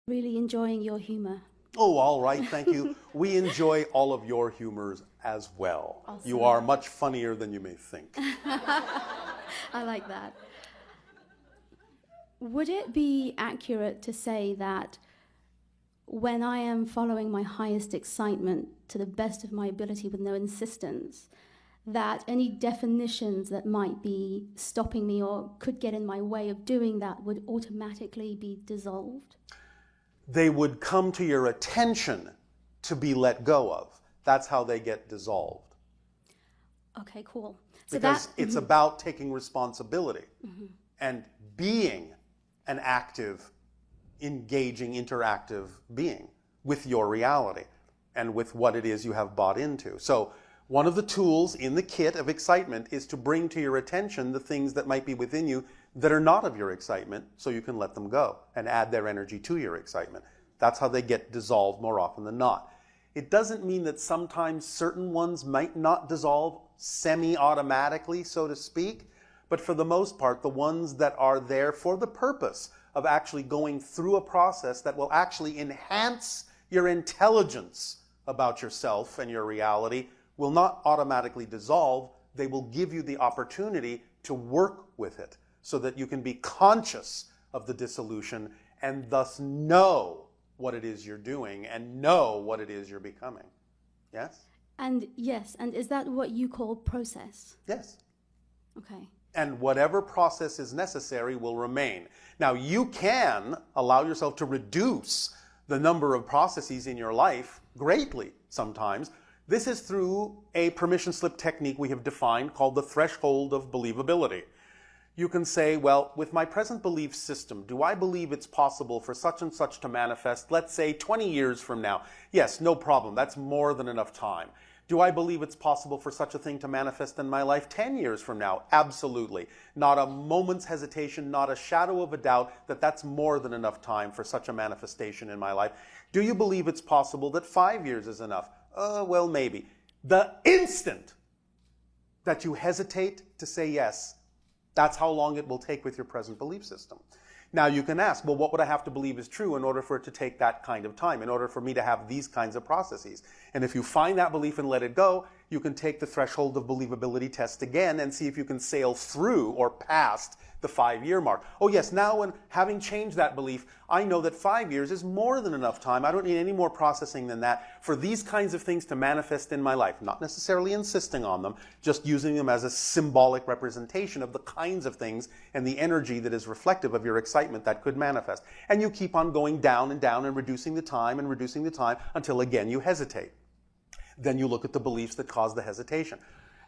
Really enjoying your humor. Oh, all right, thank you. We enjoy all of your humors as well. Awesome. You are much funnier than you may think. I like that. Would it be accurate to say that when I am following my highest excitement to the best of my ability with no insistence, that any definitions that might be stopping me or could get in my way of doing that would automatically be dissolved? They would come to your attention to be let go of. That's how they get dissolved. Okay, cool. So because it's about taking responsibility and being an active, engaging, interactive being with your reality and with what it is you have bought into. So one of the tools in the kit of excitement is to bring to your attention the things that might be within you that are not of your excitement, so you can let them go and add their energy to your excitement. That's how they get dissolved more often than not. It doesn't mean that sometimes certain ones might not dissolve semi-automatically, so to speak, but for the most part, the ones that are there for the purpose of actually going through a process that will actually enhance your intelligence about yourself and your reality will not automatically dissolve. They will give you the opportunity to work with it so that you can be conscious of the dissolution and thus know what it is you're doing and know what it is you're becoming. Yes? And yes, and is that what you call process? Yes. Okay. And whatever process is necessary will remain. Now, you can allow yourself to reduce the number of processes in your life greatly sometimes. This is through a permission slip technique we have defined called the threshold of believability. You can say, well, with my present belief system, do I believe it's possible for such and such to manifest, let's say 20 years from now? Yes, no problem. That's more than enough time. Do I believe it's possible for such a thing to manifest in my life 10 years from now? Absolutely. Not a moment's hesitation, not a shadow of a doubt that that's more than enough time for such a manifestation in my life. Do you believe it's possible that 5 years is enough? Well, maybe. The instant that you hesitate to say yes, that's how long it will take with your present belief system. Now you can ask, well, what would I have to believe is true in order for it to take that kind of time, in order for me to have these kinds of processes? And if you find that belief and let it go, you can take the threshold of believability test again and see if you can sail through or past the 5-year mark. Oh yes, now when having changed that belief, I know that 5 years is more than enough time. I don't need any more processing than that for these kinds of things to manifest in my life. Not necessarily insisting on them, just using them as a symbolic representation of the kinds of things and the energy that is reflective of your excitement that could manifest. And you keep on going down and reducing the time until again you hesitate. Then you look at the beliefs that cause the hesitation.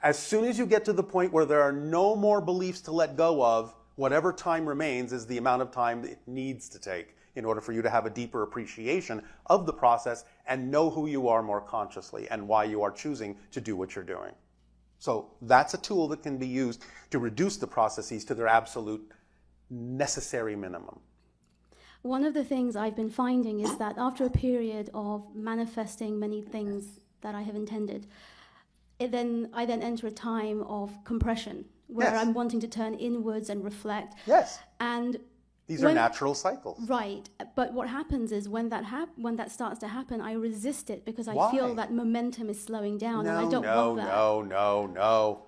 As soon as you get to the point where there are no more beliefs to let go of, whatever time remains is the amount of time it needs to take in order for you to have a deeper appreciation of the process and know who you are more consciously and why you are choosing to do what you're doing. So that's a tool that can be used to reduce the processes to their absolute necessary minimum. One of the things I've been finding is that after a period of manifesting many things that I have intended, I then enter a time of compression where Yes. I'm wanting to turn inwards and reflect. Yes. And These are natural cycles. Right. But what happens is when that starts to happen, I resist it because I Why? feel that momentum is slowing down and I don't want that. No.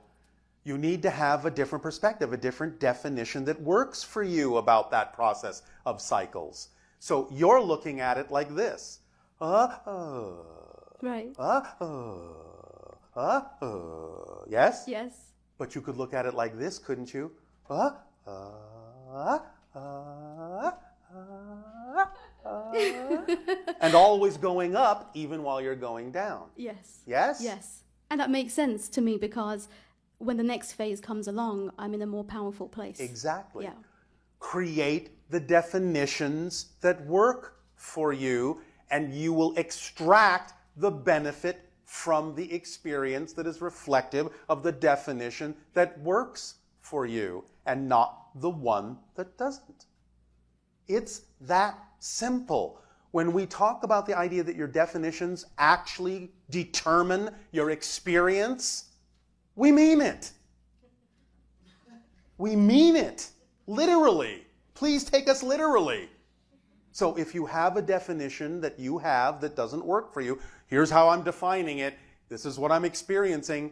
You need to have a different perspective, a different definition that works for you about that process of cycles. So you're looking at it like this. Right. Yes? Yes. But you could look at it like this, couldn't you? And always going up even while you're going down. Yes. Yes? Yes. And that makes sense to me because when the next phase comes along, I'm in a more powerful place. Exactly. Yeah. Create the definitions that work for you, and you will extract the benefit from the experience that is reflective of the definition that works for you and not the one that doesn't. It's that simple. When we talk about the idea that your definitions actually determine your experience, we mean it. We mean it. Literally. Please take us literally. So if you have a definition that you have that doesn't work for you, here's how I'm defining it, this is what I'm experiencing,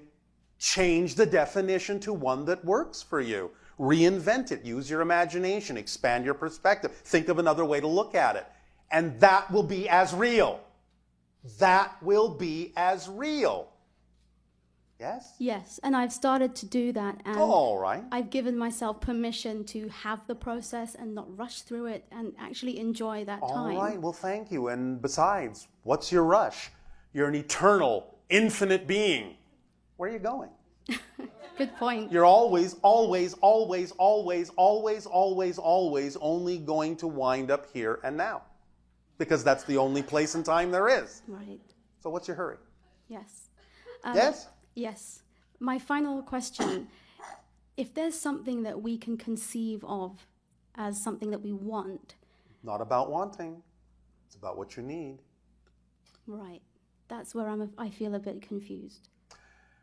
change the definition to one that works for you. Reinvent it, use your imagination, expand your perspective, think of another way to look at it. And that will be as real. That will be as real. Yes? Yes, and I've started to do that, and All right. I've given myself permission to have the process and not rush through it and actually enjoy that time. All right, well, thank you. And besides, what's your rush? You're an eternal, infinite being. Where are you going? Good point. You're always, always, always, always, always, always, always only going to wind up here and now. Because that's the only place and time there is. Right. So what's your hurry? Yes. Yes? Yes. My final question, if there's something that we can conceive of as something that we want. Not about wanting. It's about what you need. Right. That's where I feel a bit confused.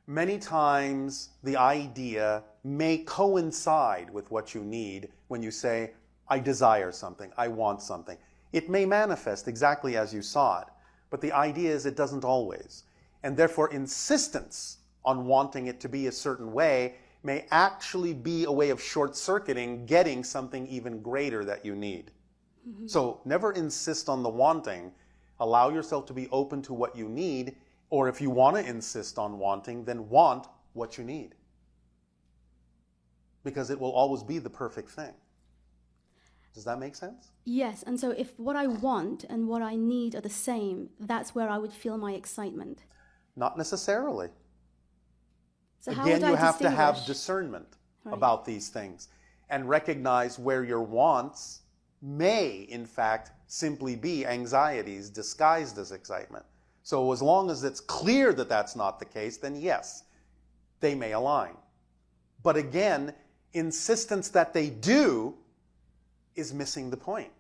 Many times the idea may coincide with what you need when you say, I desire something, I want something. It may manifest exactly as you saw it, but the idea is it doesn't always. And therefore insistence on wanting it to be a certain way may actually be a way of short-circuiting getting something even greater that you need. Mm-hmm. So never insist on the wanting. Allow yourself to be open to what you need, or if you want to insist on wanting, then want what you need. Because it will always be the perfect thing. Does that make sense? Yes, and so if what I want and what I need are the same, that's where I would feel my excitement. Not necessarily. So how Again, would I you have to have distinguish? discernment Right. about these things and recognize where your wants may, in fact, simply be anxieties disguised as excitement. So as long as it's clear that that's not the case, then yes, they may align. But again, insistence that they do is missing the point.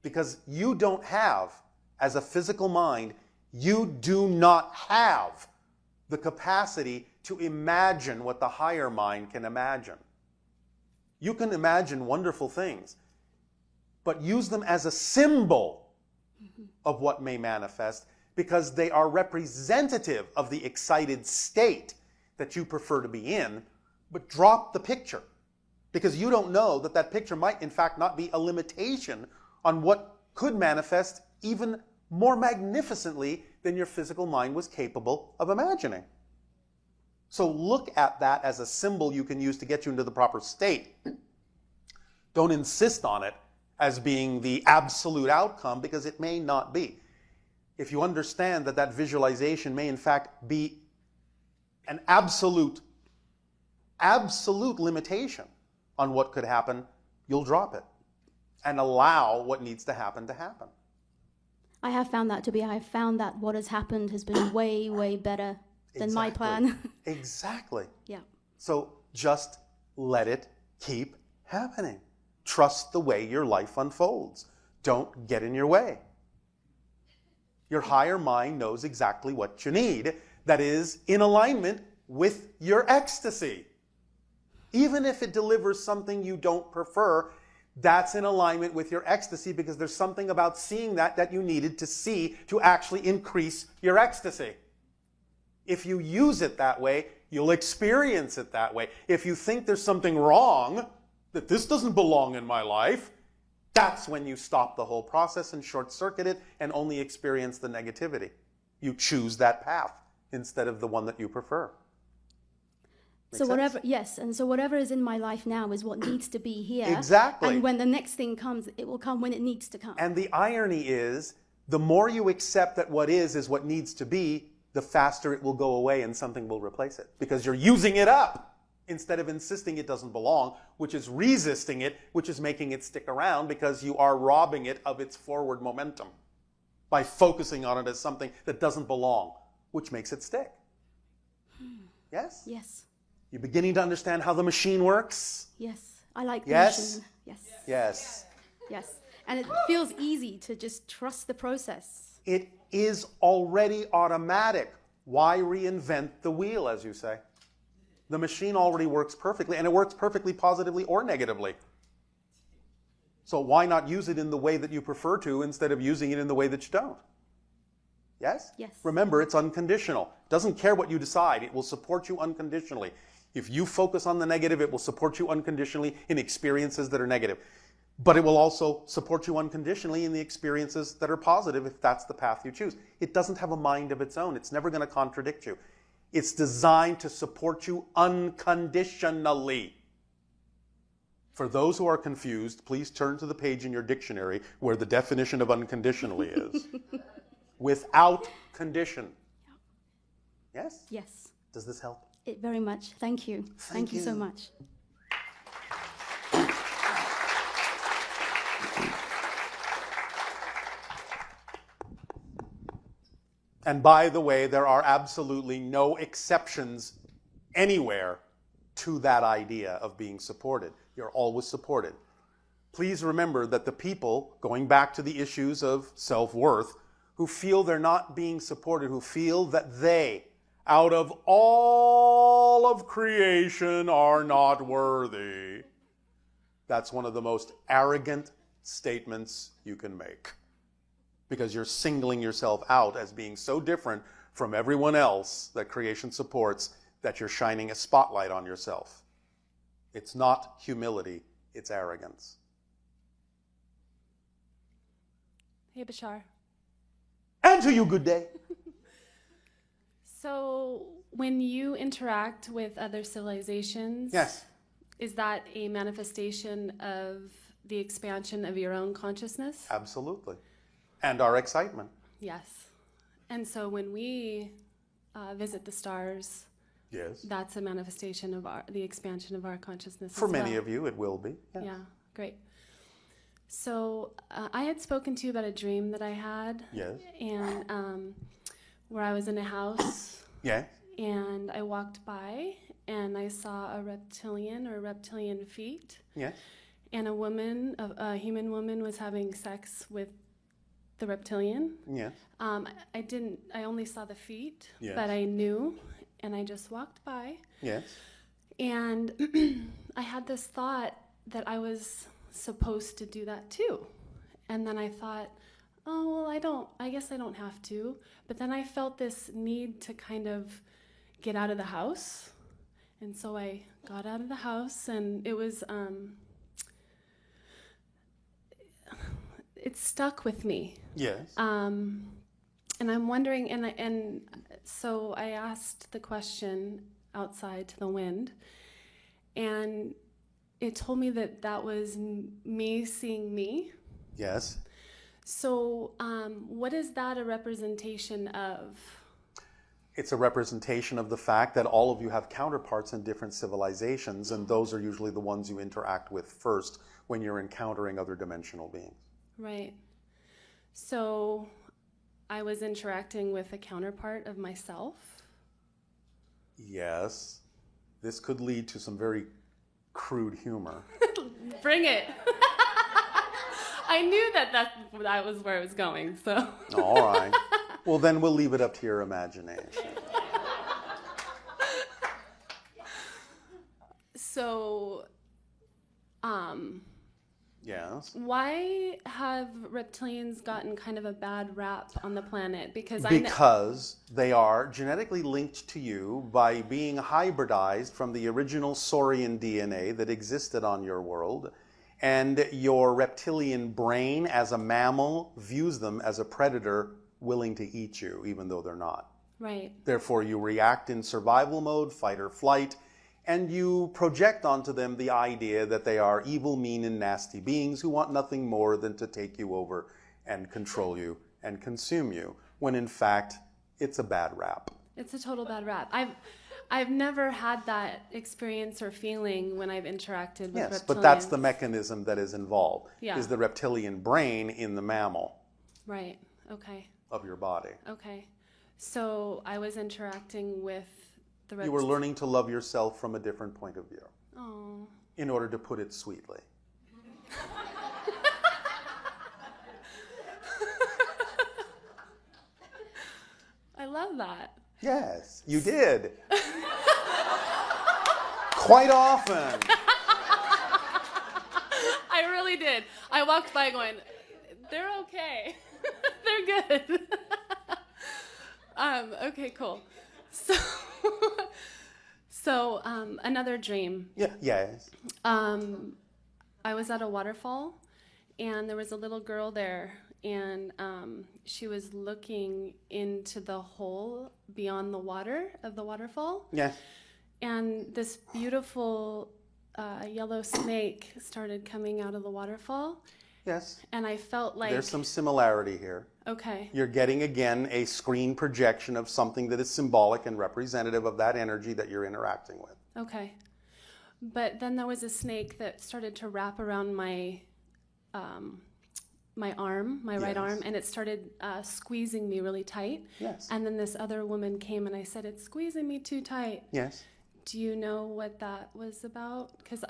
Because you don't have, as a physical mind, you do not have the capacity to imagine what the higher mind can imagine. You can imagine wonderful things, but use them as a symbol of what may manifest because they are representative of the excited state that you prefer to be in, but drop the picture because you don't know that that picture might in fact not be a limitation on what could manifest even more magnificently than your physical mind was capable of imagining. So look at that as a symbol you can use to get you into the proper state. Don't insist on it as being the absolute outcome because it may not be. If you understand that that visualization may in fact be an absolute limitation on what could happen, you'll drop it and allow what needs to happen to happen. I have found that to be. I have found that what has happened has been way, way better than my plan. Exactly. Yeah. So just let it keep happening. Trust the way your life unfolds. Don't get in your way. Your higher mind knows exactly what you need that is in alignment with your ecstasy. Even if it delivers something you don't prefer, that's in alignment with your ecstasy because there's something about seeing that you needed to see to actually increase your ecstasy. If you use it that way, you'll experience it that way. If you think there's something wrong, that this doesn't belong in my life, that's when you stop the whole process and short-circuit it and only experience the negativity. You choose that path instead of the one that you prefer. So whatever, yes, and so whatever is in my life now is what needs to be here. Exactly. And when the next thing comes, it will come when it needs to come. And the irony is, the more you accept that what is what needs to be, the faster it will go away and something will replace it. Because you're using it up instead of insisting it doesn't belong, which is resisting it, which is making it stick around because you are robbing it of its forward momentum by focusing on it as something that doesn't belong, which makes it stick. Yes? Yes. You're beginning to understand how the machine works? Yes. I like the Yes? machine. Yes. Yes. Yes. And it feels easy to just trust the process. It is already automatic. Why reinvent the wheel, as you say? The machine already works perfectly, and it works perfectly positively or negatively. So why not use it in the way that you prefer to instead of using it in the way that you don't? Yes? Yes. Remember, it's unconditional. It doesn't care what you decide. It will support you unconditionally. If you focus on the negative, it will support you unconditionally in experiences that are negative. But it will also support you unconditionally in the experiences that are positive if that's the path you choose. It doesn't have a mind of its own. It's never going to contradict you. It's designed to support you unconditionally. For those who are confused, please turn to the page in your dictionary where the definition of unconditionally is. Without condition. Yes? Yes. Does this help? It very much. Thank you. Thank you so much. And by the way, there are absolutely no exceptions anywhere to that idea of being supported. You're always supported. Please remember that the people, going back to the issues of self-worth, who feel they're not being supported, who feel that they, out of all of creation, are not worthy, that's one of the most arrogant statements you can make. Because you're singling yourself out as being so different from everyone else that creation supports that you're shining a spotlight on yourself. It's not humility, it's arrogance. Hey, Bashar. And to you, good day. So when you interact with other civilizations, Yes. is that a manifestation of the expansion of your own consciousness? Absolutely. And our excitement. Yes. And so when we visit the stars, Yes. that's a manifestation of the expansion of our consciousness. For as many well. of you, it will be. Yes. Yeah, great. So I had spoken to you about a dream that I had. Yes. And where I was in a house. Yes. And I walked by and I saw a reptilian or reptilian feet. Yes. And a human woman was having sex with the reptilian. Yes. I only saw the feet, Yes. but I knew, and I just walked by. Yes. And I had this thought that I was supposed to do that too. And then I thought, oh, well, I guess I don't have to. But then I felt this need to kind of get out of the house. And so I got out of the house, and it was, it stuck with me. Yes. And I'm wondering, and so I asked the question outside to the wind, and it told me that that was me seeing me. Yes. So what is that a representation of? It's a representation of the fact that all of you have counterparts in different civilizations, and those are usually the ones you interact with first when you're encountering other dimensional beings. Right. So I was interacting with a counterpart of myself. Yes. This could lead to some very crude humor. Bring it. I knew that was where it was going, so. All right. Well, then we'll leave it up to your imagination. So, Yes. why have reptilians gotten kind of a bad rap on the planet? Because they are genetically linked to you by being hybridized from the original saurian DNA that existed on your world, and your reptilian brain as a mammal views them as a predator willing to eat you, even though they're not. Right. Therefore, you react in survival mode, fight or flight, and you project onto them the idea that they are evil, mean, and nasty beings who want nothing more than to take you over and control you and consume you, when in fact, it's a bad rap. It's a total bad rap. I've never had that experience or feeling when I've interacted with reptilians. Yes, but that's the mechanism that is involved, Yeah. is the reptilian brain in the mammal Right. Okay. of your body. Okay. So I was interacting with the reptilians. You were learning to love yourself from a different point of view, Oh. in order to put it sweetly. I love that. Yes, you did. Quite often. I really really did. I walked by going, they're okay. They're good. Okay, cool. So, another dream. Yeah, yes. I was at a waterfall, and there was a little girl there, and she was looking into the hole beyond the water of the waterfall. Yes. And this beautiful yellow snake started coming out of the waterfall. Yes. And I felt like... There's some similarity here. Okay. You're getting, again, a screen projection of something that is symbolic and representative of that energy that you're interacting with. Okay. But then there was a snake that started to wrap around my my arm, my right arm, and it started squeezing me really tight. Yes. And then this other woman came, and I said, it's squeezing me too tight. Yes. Do you know what that was about? Because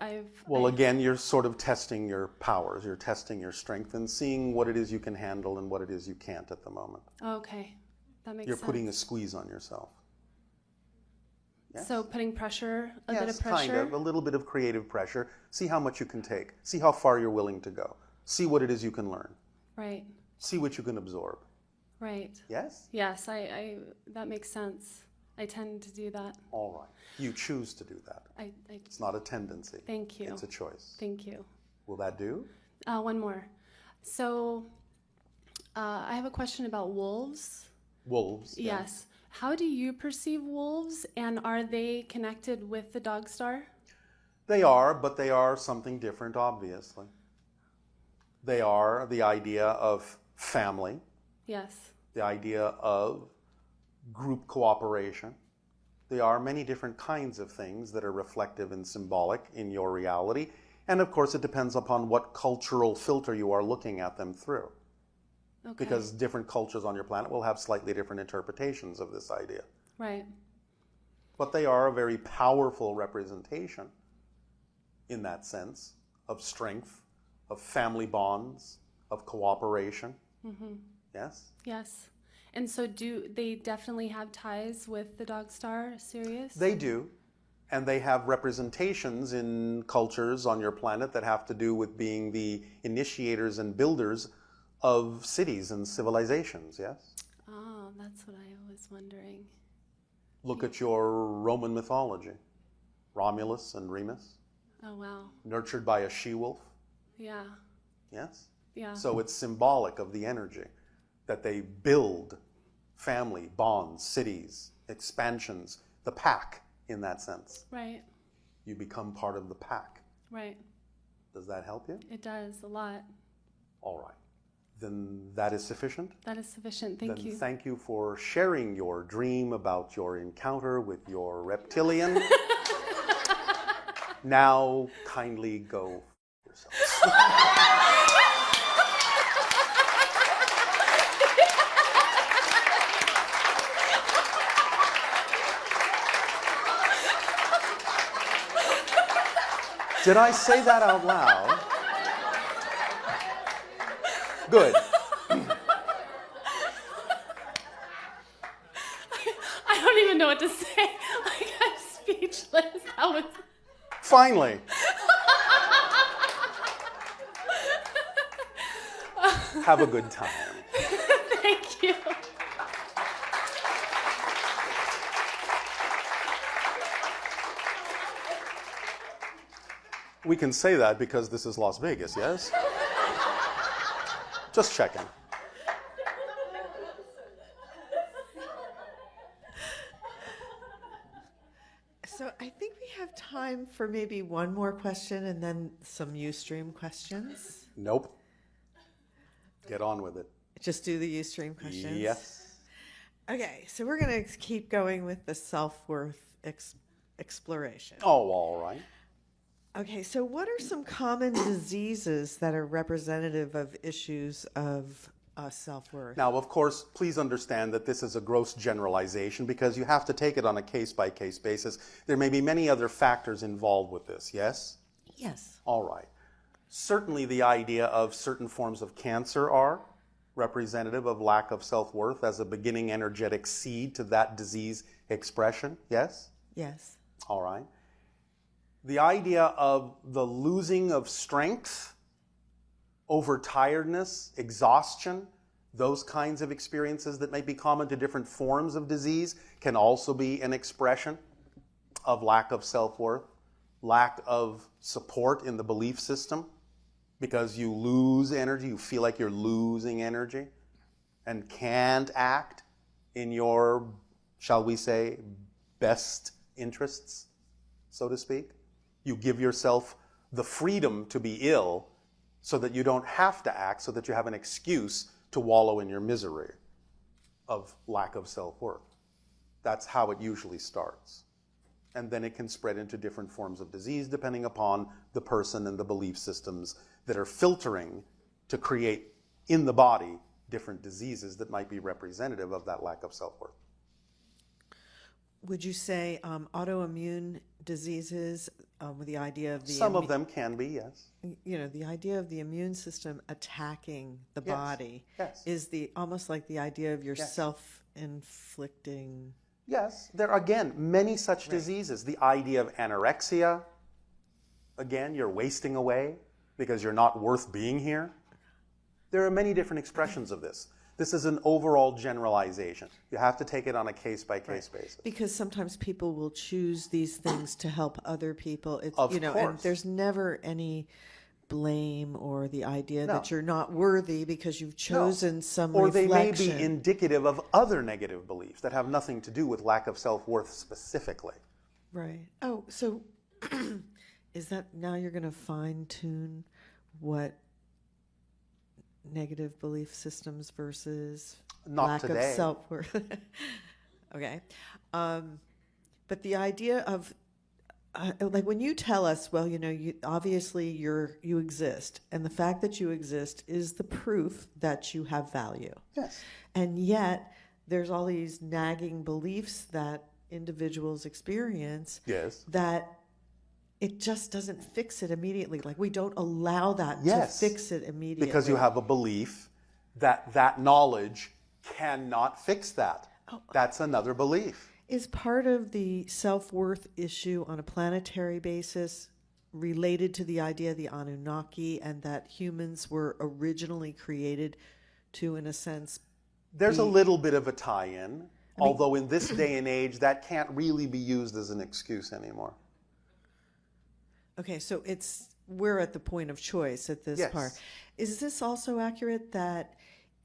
Well, again, you're sort of testing your powers. You're testing your strength and seeing what it is you can handle and what it is you can't at the moment. Okay. That makes sense. You're putting a squeeze on yourself. Yes. So putting pressure, a bit of Yes, pressure? kind of. A little bit of creative pressure. See how much you can take. See how far you're willing to go. See what it is you can learn. Right. See what you can absorb. Right. Yes? Yes, I that makes sense. I tend to do that. All right. You choose to do that. It's not a tendency. Thank you. It's a choice. Thank you. Will that do? One more. So I have a question about wolves. Wolves. Yeah. Yes. How do you perceive wolves, and are they connected with the dog star? They are, but they are something different, obviously. They are the idea of family. Yes. The idea of group cooperation. There are many different kinds of things that are reflective and symbolic in your reality. And of course, it depends upon what cultural filter you are looking at them through. Okay. Because different cultures on your planet will have slightly different interpretations of this idea. Right. But they are a very powerful representation in that sense of strength, of family bonds, of cooperation. Mm-hmm. Yes? Yes. And so do they definitely have ties with the dog star, Sirius? They do. And they have representations in cultures on your planet that have to do with being the initiators and builders of cities and civilizations, yes? Oh, that's what I was wondering. Look at your Roman mythology. Romulus and Remus. Oh, wow. Nurtured by a she-wolf. Yeah. Yes? Yeah. So it's symbolic of the energy that they build family, bonds, cities, expansions, the pack in that sense. Right. You become part of the pack. Right. Does that help you? It does, a lot. All right. Then that is sufficient? That is sufficient. Thank you. Thank you for sharing your dream about your encounter with your reptilian. Now, kindly go yourself. Did I say that out loud? Good. I don't even know what to say. I'm speechless. That was... Finally. Have a good time. Thank you. We can say that because this is Las Vegas, yes? Just checking. So I think we have time for maybe one more question and then some Ustream questions. Nope. Get on with it. Just do the Ustream questions? Yes. Okay, so we're going to keep going with the self-worth exploration. Oh, all right. Okay, so what are some common diseases that are representative of issues of self-worth? Now, of course, please understand that this is a gross generalization because you have to take it on a case-by-case basis. There may be many other factors involved with this, yes? Yes. All right. Certainly the idea of certain forms of cancer are representative of lack of self-worth as a beginning energetic seed to that disease expression, yes? Yes. All right. The idea of the losing of strength overtiredness, exhaustion, those kinds of experiences that may be common to different forms of disease can also be an expression of lack of self-worth, lack of support in the belief system, because you lose energy, you feel like you're losing energy and can't act in your, shall we say, best interests, so to speak. You give yourself the freedom to be ill so that you don't have to act, so that you have an excuse to wallow in your misery of lack of self-worth. That's how it usually starts. And then it can spread into different forms of disease depending upon the person and the belief systems that are filtering to create in the body different diseases that might be representative of that lack of self-worth. Would you say autoimmune diseases, with the idea of the... Some of them can be, yes. You know, the idea of the immune system attacking the Yes. body Yes. is almost like the idea of your Yes. self-inflicting... Yes, there are, again, many such diseases. The idea of anorexia, again, you're wasting away because you're not worth being here. There are many different expressions of this. This is an overall generalization. You have to take it on a case-by-case basis. Because sometimes people will choose these things to help other people. It's, Of and course. there's never any blame or the idea No. that you're not worthy because you've chosen some Or they may reflection. be indicative of other negative beliefs that have nothing to do with lack of self-worth specifically. Right. Oh, so is that now you're going to fine-tune what negative belief systems versus Not lack today. of self-worth? Okay. But the idea of, like when you tell us, well, you know, obviously you exist, and the fact that you exist is the proof that you have value. Yes. And yet there's all these nagging beliefs that individuals experience Yes. that it just doesn't fix it immediately. Like we don't allow that Yes. to fix it immediately. Because you have a belief that that knowledge cannot fix that. That's another belief. Is part of the self-worth issue on a planetary basis related to the idea of the Anunnaki and that humans were originally created to, in a sense, There's a little bit of a tie-in, although in this day and age, that can't really be used as an excuse anymore. okay, so we're at the point of choice at this Yes. part. Is this also accurate that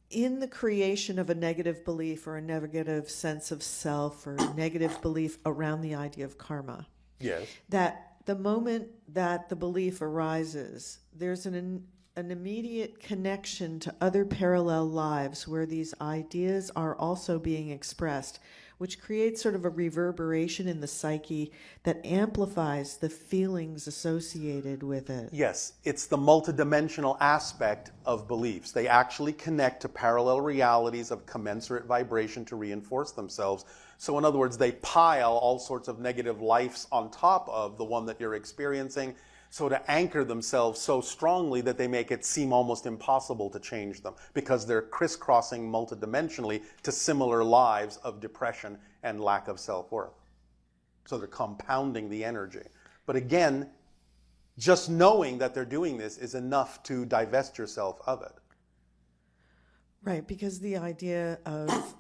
in the creation of a negative belief or a negative sense of self or a negative belief around the idea of karma, Yes. that the moment that the belief arises, there's an immediate connection to other parallel lives where these ideas are also being expressed, which creates sort of a reverberation in the psyche that amplifies the feelings associated with it. Yes, it's the multidimensional aspect of beliefs. They actually connect to parallel realities of commensurate vibration to reinforce themselves. So in other words, they pile all sorts of negative lives on top of the one that you're experiencing, so to anchor themselves so strongly that they make it seem almost impossible to change them, because they're crisscrossing multidimensionally to similar lives of depression and lack of self-worth. So they're compounding the energy. But again, just knowing that they're doing this is enough to divest yourself of it. Right, because the idea of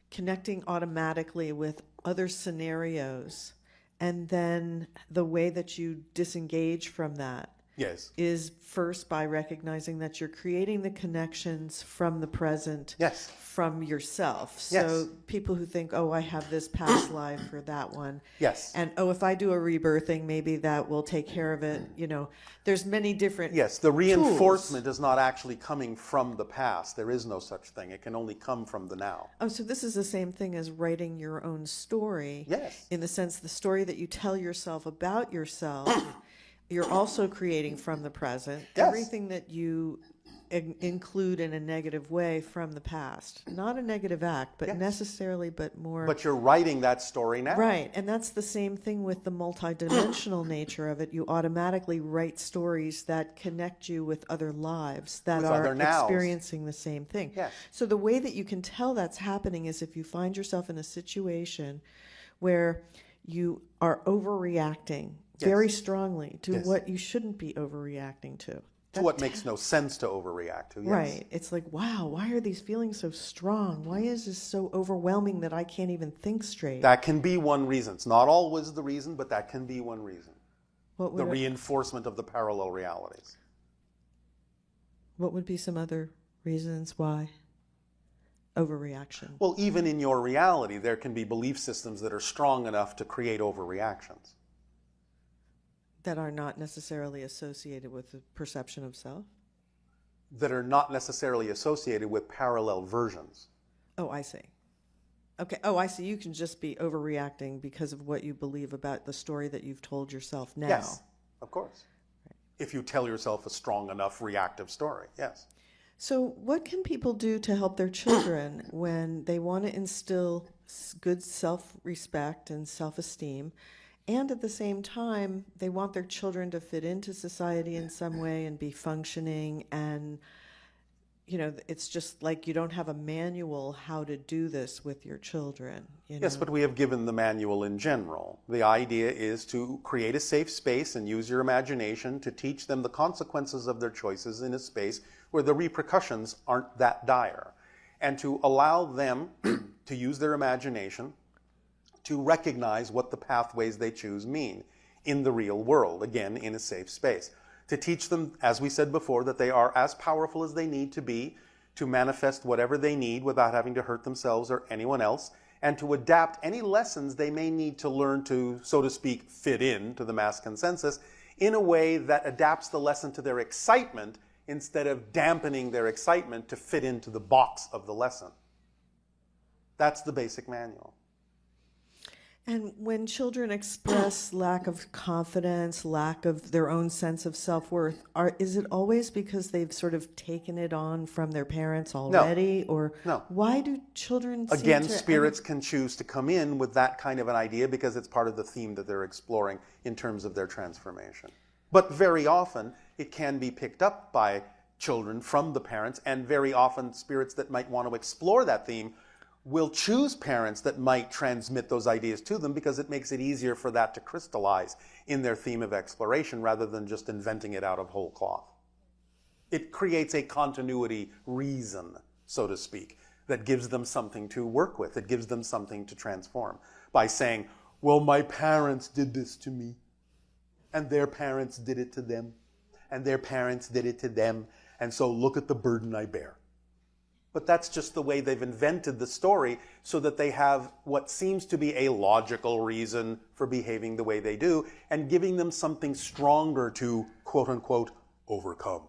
connecting automatically with other scenarios and then the way that you disengage from that Yes. is first by recognizing that you're creating the connections from the present, Yes. from yourself. So Yes. people who think, oh, I have this past life or that one. Yes. And, oh, if I do a rebirthing, maybe that will take care of it. You know, there's many different Yes, the reinforcement tools. is not actually coming from the past. There is no such thing. It can only come from the now. Oh, so this is the same thing as writing your own story. Yes. In the sense, the story that you tell yourself about yourself, you're also creating from the present. Yes. Everything that you include in a negative way from the past. Not a negative act, but Yes. necessarily, but more... But you're writing that story now. Right, and that's the same thing with the multidimensional nature of it. You automatically write stories that connect you with other lives that With are other nows. experiencing the same thing. Yes. So the way that you can tell that's happening is if you find yourself in a situation where you are overreacting very strongly to Yes. what you shouldn't be overreacting to. To what makes no sense to overreact to, yes. Right. It's like, wow, why are these feelings so strong? Why is this so overwhelming that I can't even think straight? That can be one reason. It's not always the reason, but that can be one reason. What The would reinforcement of the parallel realities. what would be some other reasons why overreaction? Well, even in your reality, there can be belief systems that are strong enough to create overreactions. That are not necessarily associated with the perception of self? That are not necessarily associated with parallel versions. Oh, I see. Okay. Oh, I see. You can just be overreacting because of what you believe about the story that you've told yourself now. Yes, of course. Right. If you tell yourself a strong enough reactive story, yes. So what can people do to help their children when they want to instill good self-respect and self-esteem, and at the same time, they want their children to fit into society in some way and be functioning, and, you know, it's just like you don't have a manual how to do this with your children. Yes, but we have given the manual in general. The idea is to create a safe space and use your imagination to teach them the consequences of their choices in a space where the repercussions aren't that dire, and to allow them to use their imagination to recognize what the pathways they choose mean in the real world, again, in a safe space. To teach them, as we said before, that they are as powerful as they need to be to manifest whatever they need without having to hurt themselves or anyone else, and to adapt any lessons they may need to learn to, so to speak, fit in to the mass consensus in a way that adapts the lesson to their excitement instead of dampening their excitement to fit into the box of the lesson. That's the basic manual. And when children express lack of confidence, lack of their own sense of self-worth, is it always because they've sort of taken it on from their parents already? No. Or no. Why do children Again, spirits can choose to come in with that kind of an idea because it's part of the theme that they're exploring in terms of their transformation. But very often, it can be picked up by children from the parents, and very often spirits that might want to explore that theme will choose parents that might transmit those ideas to them because it makes it easier for that to crystallize in their theme of exploration rather than just inventing it out of whole cloth. It creates a continuity reason, so to speak, that gives them something to work with. It gives them something to transform by saying, well, my parents did this to me, and their parents did it to them, and their parents did it to them, and so look at the burden I bear. But that's just the way they've invented the story so that they have what seems to be a logical reason for behaving the way they do and giving them something stronger to, quote unquote, overcome.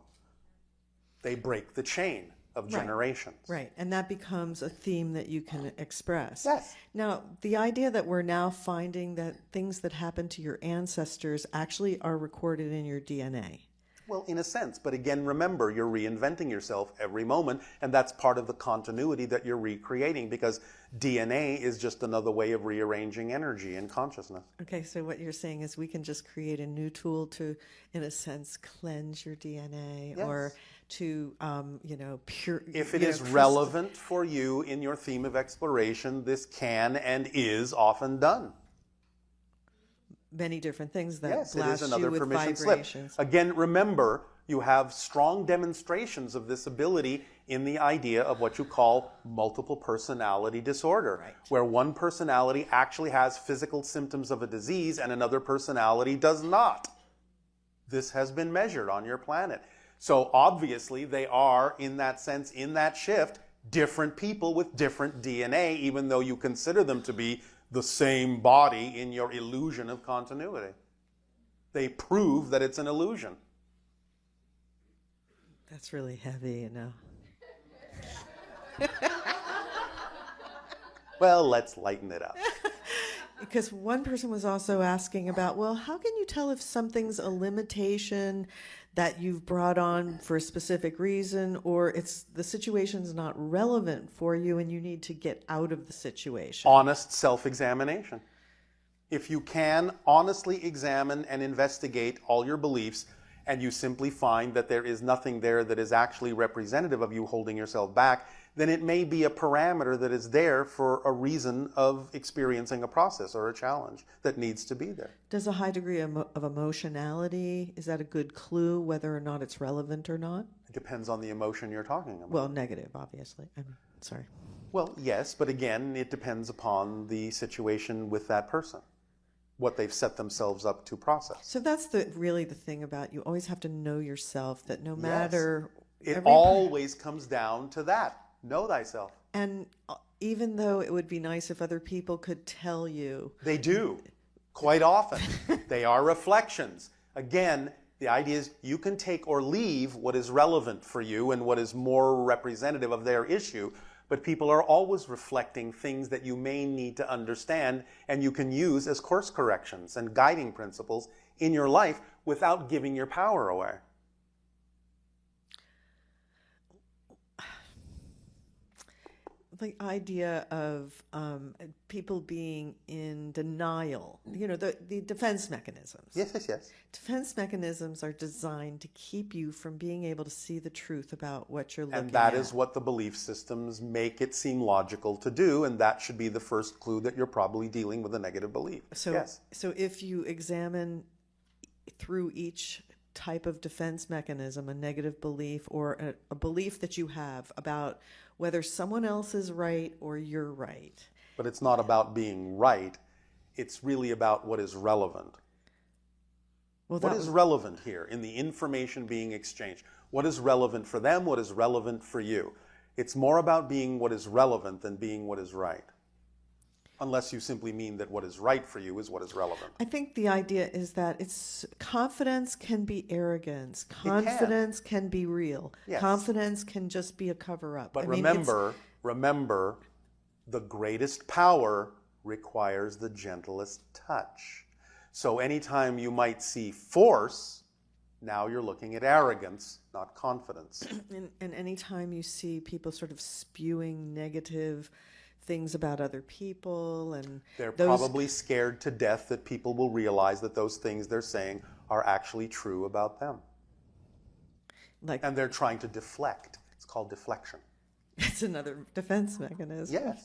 They break the chain of generations. Right, and that becomes a theme that you can express. Yes. Now, the idea that we're now finding that things that happened to your ancestors actually are recorded in your DNA. Well, in a sense, but again, remember, you're reinventing yourself every moment, and that's part of the continuity that you're recreating because DNA is just another way of rearranging energy and consciousness. Okay, so what you're saying is we can just create a new tool to, in a sense, cleanse your DNA, yes. or to, pure. If it is relevant for you in your theme of exploration, this can and is often done. Many different things that yes, blast it is another you with permission vibrations. slip. Again, remember, you have strong demonstrations of this ability in the idea of what you call multiple personality disorder, right, where one personality actually has physical symptoms of a disease and another personality does not. This has been measured on your planet. So obviously they are, in that sense, in that shift, different people with different DNA, even though you consider them to be the same body in your illusion of continuity. They prove that it's an illusion. That's really heavy, Well, let's lighten it up. Because one person was also asking about, well, how can you tell if something's a limitation that you've brought on for a specific reason, or it's the situation's not relevant for you and you need to get out of the situation? Honest self-examination. If you can honestly examine and investigate all your beliefs and you simply find that there is nothing there that is actually representative of you holding yourself back, then it may be a parameter that is there for a reason of experiencing a process or a challenge that needs to be there. Does a high degree of emotionality, is that a good clue whether or not it's relevant or not? It depends on the emotion you're talking about. Well, negative, obviously. I'm sorry. Well, yes, but again, it depends upon the situation with that person, what they've set themselves up to process. So that's really the thing about, you always have to know yourself, that no matter... Yes. It always comes down to that. Know thyself. And even though it would be nice if other people could tell you... They do, quite often. They are reflections. Again, the idea is you can take or leave what is relevant for you and what is more representative of their issue, but people are always reflecting things that you may need to understand and you can use as course corrections and guiding principles in your life without giving your power away. The idea of people being in denial, the defense mechanisms. Yes. Defense mechanisms are designed to keep you from being able to see the truth about what you're looking at. And that is what the belief systems make it seem logical to do, and that should be the first clue that you're probably dealing with a negative belief. So if you examine through each type of defense mechanism, a negative belief or a belief that you have about whether someone else is right or you're right. But it's not about being right. It's really about what is relevant. Well, what is relevant here in the information being exchanged? What is relevant for them? What is relevant for you? It's more about being what is relevant than being what is right. Unless you simply mean that what is right for you is what is relevant. I think the idea is that confidence can be arrogance. Confidence can be real. Yes. Confidence can just be a cover-up. But remember, the greatest power requires the gentlest touch. So anytime you might see force, now you're looking at arrogance, not confidence. And anytime you see people sort of spewing negative things about other people, and they're probably scared to death that people will realize that those things they're saying are actually true about them. And they're trying to deflect. It's called deflection. It's another defense mechanism. Yes.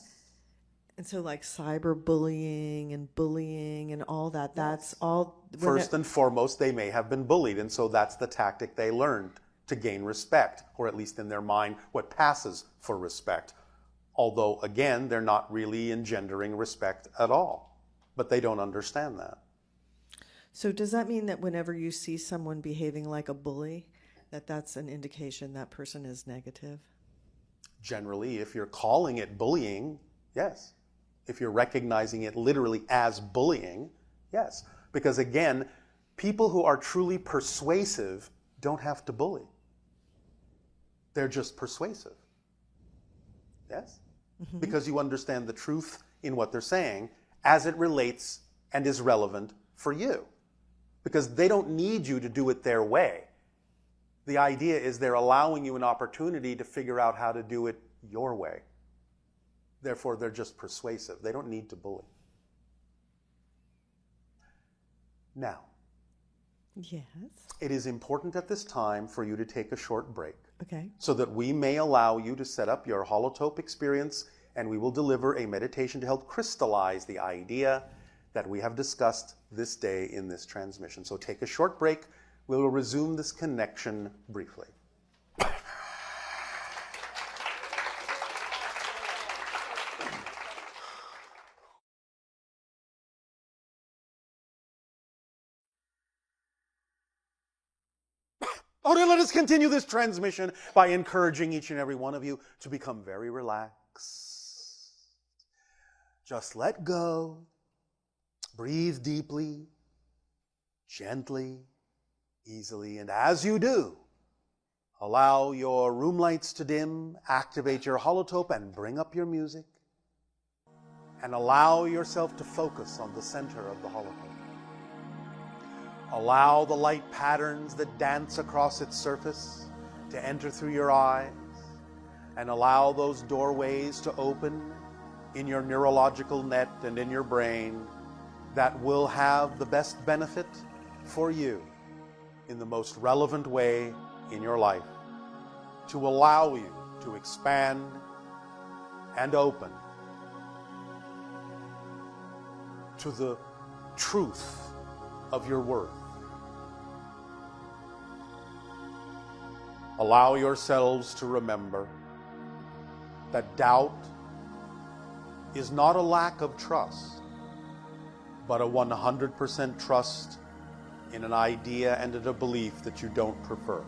And so like cyberbullying and bullying and all that, that's all... First and foremost, they may have been bullied, and so that's the tactic they learned to gain respect, or at least in their mind, what passes for respect. Although, again, they're not really engendering respect at all. But they don't understand that. So does that mean that whenever you see someone behaving like a bully, that's an indication that person is negative? Generally, if you're calling it bullying, yes. If you're recognizing it literally as bullying, yes. Because, again, people who are truly persuasive don't have to bully. They're just persuasive. Yes? Mm-hmm. Because you understand the truth in what they're saying as it relates and is relevant for you. Because they don't need you to do it their way. The idea is they're allowing you an opportunity to figure out how to do it your way. Therefore, they're just persuasive. They don't need to bully. Now, yes, it is important at this time for you to take a short break. Okay. So that we may allow you to set up your holotope experience, and we will deliver a meditation to help crystallize the idea that we have discussed this day in this transmission. So take a short break. We will resume this connection briefly. Okay, let us continue this transmission by encouraging each and every one of you to become very relaxed. Just let go. Breathe deeply, gently, easily. And as you do, allow your room lights to dim, activate your holotope, and bring up your music. And allow yourself to focus on the center of the holotope. Allow the light patterns that dance across its surface to enter through your eyes, and allow those doorways to open in your neurological net and in your brain that will have the best benefit for you in the most relevant way in your life to allow you to expand and open to the truth of your worth. Allow yourselves to remember that doubt is not a lack of trust, but a 100% trust in an idea and in a belief that you don't prefer.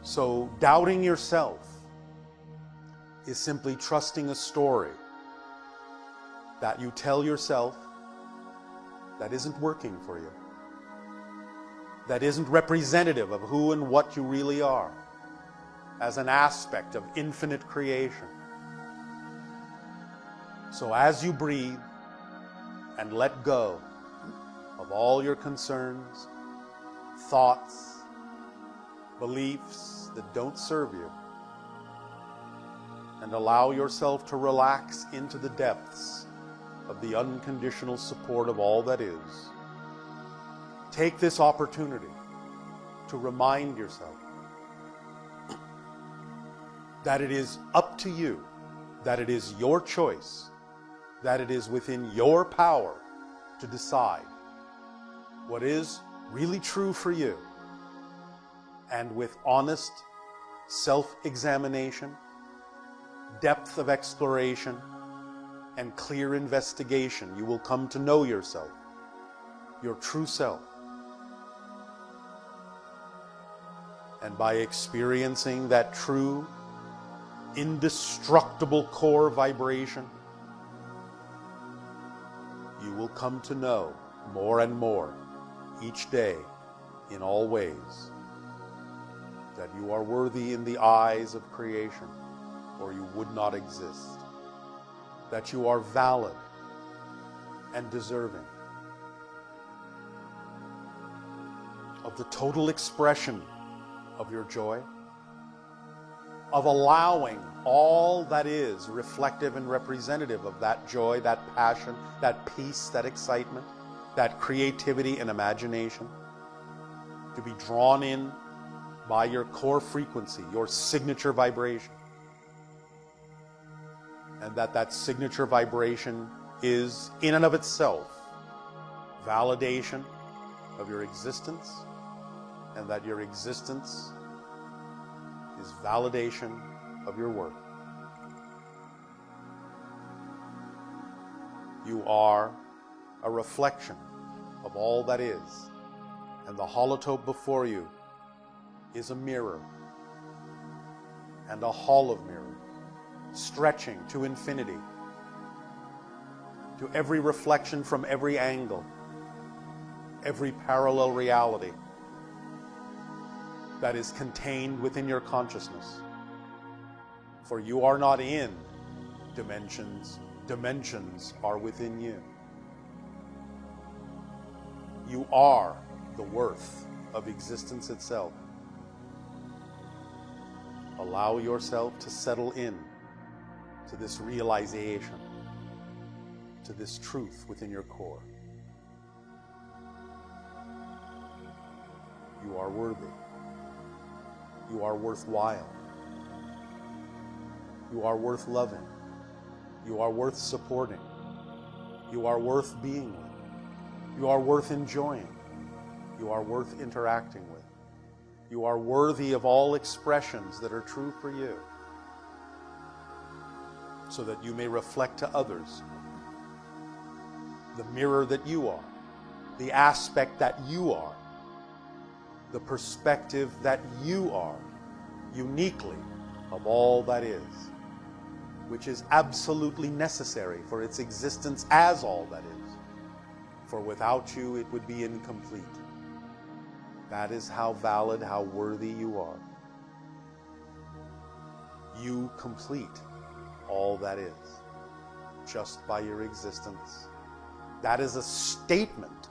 So doubting yourself is simply trusting a story that you tell yourself that isn't working for you, that isn't representative of who and what you really are as an aspect of infinite creation. So as you breathe and let go of all your concerns, thoughts, beliefs that don't serve you, and allow yourself to relax into the depths of the unconditional support of all that is, take this opportunity to remind yourself that it is up to you, that it is your choice, that it is within your power to decide what is really true for you. And with honest self-examination, depth of exploration, and clear investigation, you will come to know yourself, your true self. And by experiencing that true, indestructible core vibration, you will come to know more and more each day in all ways that you are worthy in the eyes of creation, or you would not exist. That you are valid and deserving of the total expression of your joy, of allowing all that is reflective and representative of that joy, that passion, that peace, that excitement, that creativity and imagination to be drawn in by your core frequency, your signature vibration. And that signature vibration is, in and of itself, validation of your existence, and that your existence is validation of your worth. You are a reflection of all that is, and the holotope before you is a mirror, and a hall of mirrors, stretching to infinity, to every reflection from every angle, every parallel reality that is contained within your consciousness. For you are not in dimensions, dimensions are within you. You are the worth of existence itself. Allow yourself to settle in to this realization, to this truth within your core. You are worthy. You are worthwhile. You are worth loving. You are worth supporting. You are worth being with. You are worth enjoying. You are worth interacting with. You are worthy of all expressions that are true for you, so that you may reflect to others the mirror that you are, the aspect that you are, the perspective that you are, uniquely of all that is, which is absolutely necessary for its existence as all that is. For without you, it would be incomplete. That is how valid, how worthy you are. You complete all that is, just by your existence. That is a statement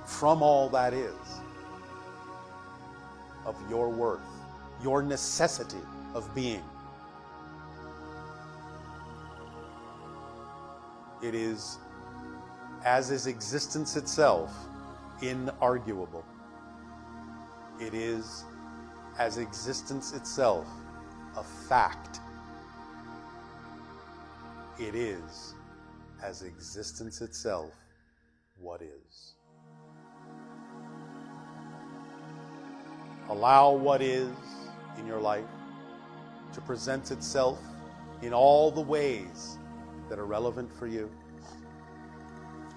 from all that is of your worth, your necessity of being. It is, as is existence itself, inarguable. It is, as existence itself, a fact. It is, as existence itself, what is. Allow what is in your life to present itself in all the ways that are relevant for you,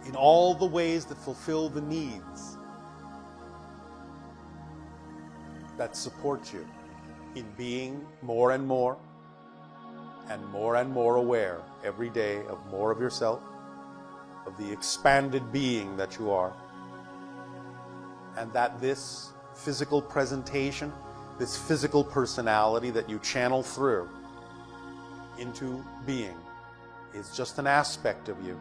in all the ways that fulfill the needs that support you in being more and more aware every day of more of yourself, of the expanded being that you are, and that this physical presentation, this physical personality that you channel through into being is just an aspect of you,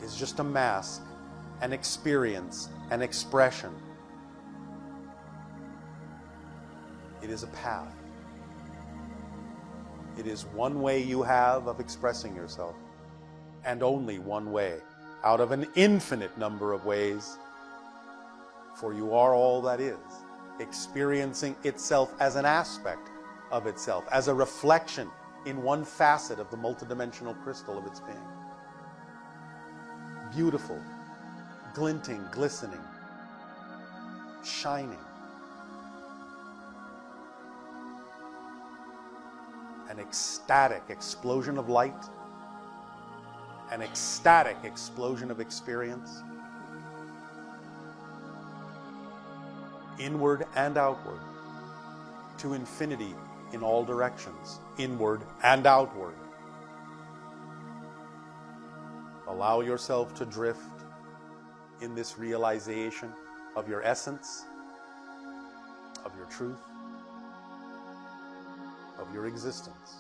is just a mask, an experience, an expression. It is a path. It is one way you have of expressing yourself, and only one way out of an infinite number of ways, for you are all that is, experiencing itself as an aspect of itself, as a reflection in one facet of the multidimensional crystal of its being. Beautiful, glinting, glistening, shining. An ecstatic explosion of light, an ecstatic explosion of experience, inward and outward, to infinity in all directions, inward and outward. Allow yourself to drift in this realization of your essence, of your truth, of your existence.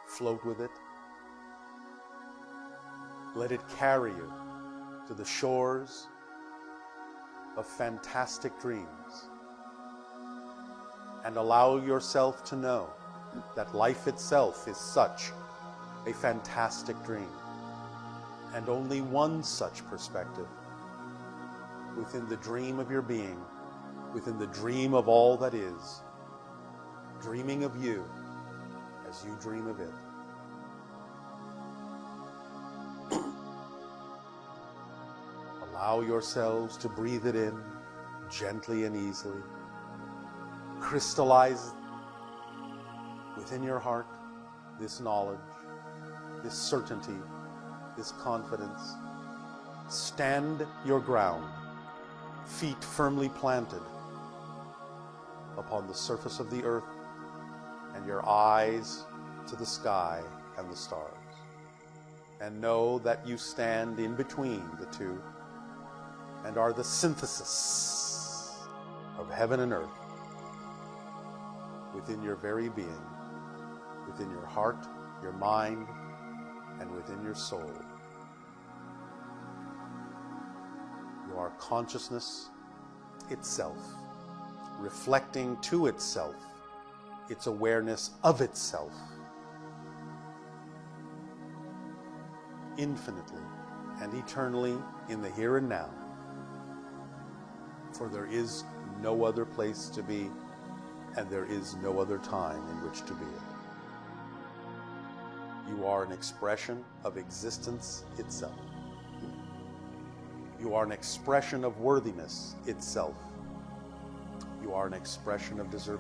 Float with it. Let it carry you to the shores of fantastic dreams. And allow yourself to know that life itself is such a fantastic dream, and only one such perspective within the dream of your being, within the dream of all that is, dreaming of you as you dream of it. Allow yourselves to breathe it in gently and easily. Crystallize within your heart this knowledge, this certainty, this confidence. Stand your ground, feet firmly planted upon the surface of the earth, and your eyes to the sky and the stars. And know that you stand in between the two and are the synthesis of heaven and earth within your very being, within your heart, your mind, and within your soul. You are consciousness itself, reflecting to itself its awareness of itself, infinitely and eternally in the here and now. For there is no other place to be, and there is no other time in which to be it. You are an expression of existence itself. You are an expression of worthiness itself. You are an expression of deserving.